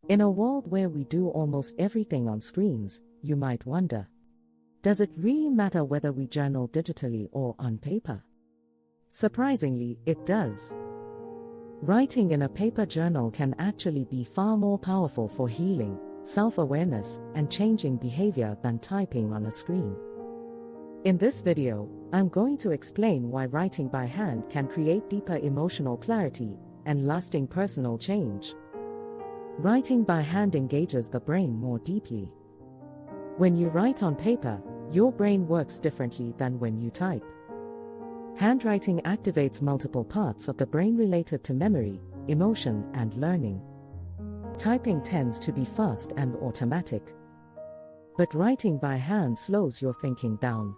In a world where we do almost everything on screens, you might wonder, does it really matter whether we journal digitally or on paper? Surprisingly, it does. Writing in a paper journal can actually be far more powerful for healing, self-awareness, and changing behavior than typing on a screen. In this video, I'm going to explain why writing by hand can create deeper emotional clarity and lasting personal change. Writing by hand engages the brain more deeply. When you write on paper, your brain works differently than when you type. Handwriting activates multiple parts of the brain related to memory, emotion, and learning. Typing tends to be fast and automatic. But writing by hand slows your thinking down.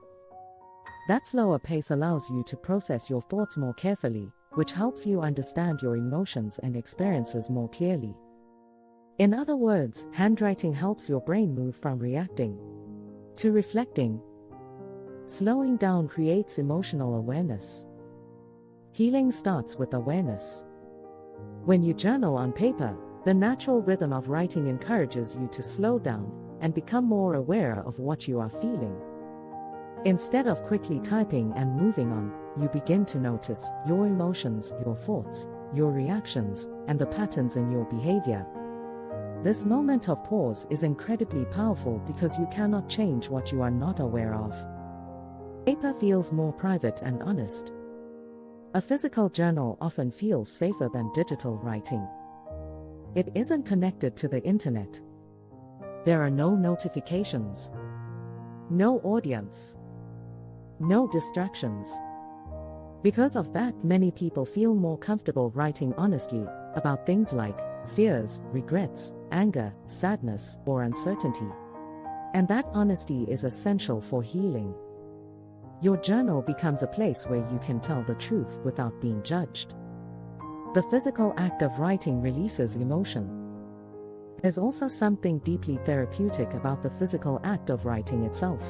That slower pace allows you to process your thoughts more carefully, which helps you understand your emotions and experiences more clearly. In other words, handwriting helps your brain move from reacting to reflecting. Slowing down creates emotional awareness. Healing starts with awareness. When you journal on paper, the natural rhythm of writing encourages you to slow down and become more aware of what you are feeling. Instead of quickly typing and moving on, you begin to notice your emotions, your thoughts, your reactions, and the patterns in your behavior. This moment of pause is incredibly powerful because you cannot change what you are not aware of. Paper feels more private and honest. A physical journal often feels safer than digital writing. It isn't connected to the internet. There are no notifications, no audience, no distractions. Because of that, many people feel more comfortable writing honestly about things like fears, regrets, anger, sadness, or uncertainty. And that honesty is essential for healing. Your journal becomes a place where you can tell the truth without being judged. The physical act of writing releases emotion. There's also something deeply therapeutic about the physical act of writing itself.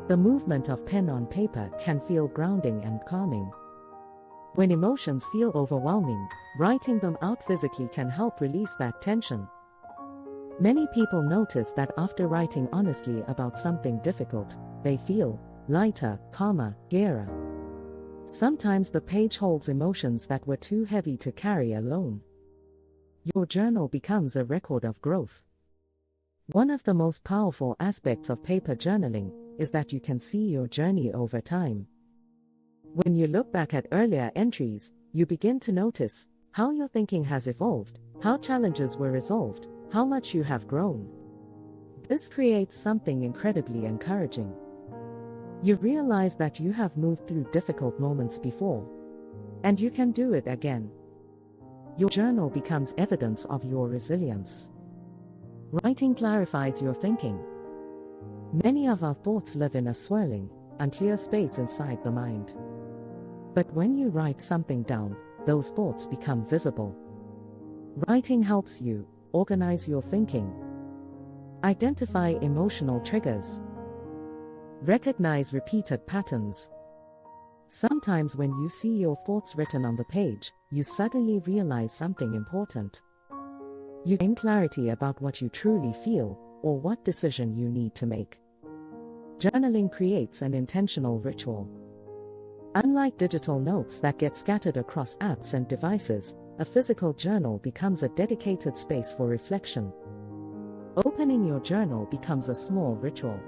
The movement of pen on paper can feel grounding and calming. When emotions feel overwhelming, writing them out physically can help release that tension. Many people notice that after writing honestly about something difficult, they feel lighter, calmer, clearer. Sometimes the page holds emotions that were too heavy to carry alone. Your journal becomes a record of growth. One of the most powerful aspects of paper journaling is that you can see your journey over time. When you look back at earlier entries, you begin to notice how your thinking has evolved, how challenges were resolved, how much you have grown. This creates something incredibly encouraging. You realize that you have moved through difficult moments before, and you can do it again. Your journal becomes evidence of your resilience. Writing clarifies your thinking. Many of our thoughts live in a swirling, unclear space inside the mind. But when you write something down, those thoughts become visible. Writing helps you organize your thinking, identify emotional triggers, recognize repeated patterns. Sometimes when you see your thoughts written on the page, you suddenly realize something important. You gain clarity about what you truly feel, or what decision you need to make. Journaling creates an intentional ritual. Unlike digital notes that get scattered across apps and devices, a physical journal becomes a dedicated space for reflection. Opening your journal becomes a small ritual.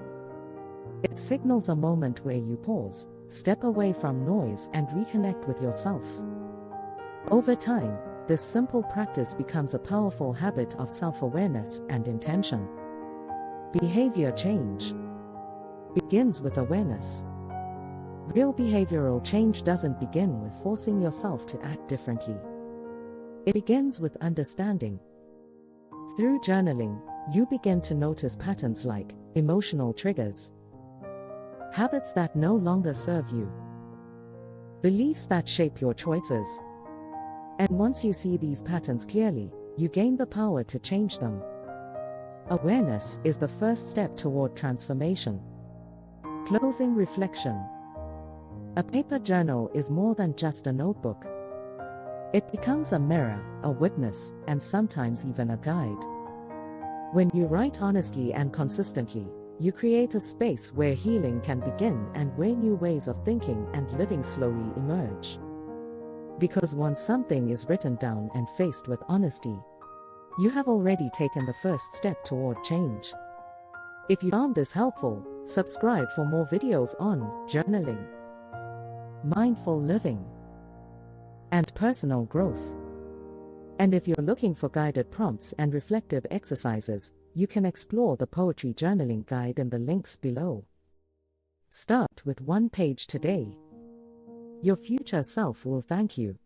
It signals a moment where you pause, step away from noise, and reconnect with yourself. Over time, this simple practice becomes a powerful habit of self-awareness and intention. Behavior change begins with awareness. Real behavioral change doesn't begin with forcing yourself to act differently. It begins with understanding. Through journaling, you begin to notice patterns like emotional triggers, habits that no longer serve you, beliefs that shape your choices. And once you see these patterns clearly, you gain the power to change them. Awareness is the first step toward transformation. Closing reflection. A paper journal is more than just a notebook. It becomes a mirror, a witness, and sometimes even a guide. When you write honestly and consistently, you create a space where healing can begin and where new ways of thinking and living slowly emerge. Because once something is written down and faced with honesty, you have already taken the first step toward change. If you found this helpful, subscribe for more videos on journaling, mindful living, and personal growth. And if you're looking for guided prompts and reflective exercises, you can explore the Poetry Journaling Guide in the links below. Start with one page today. Your future self will thank you.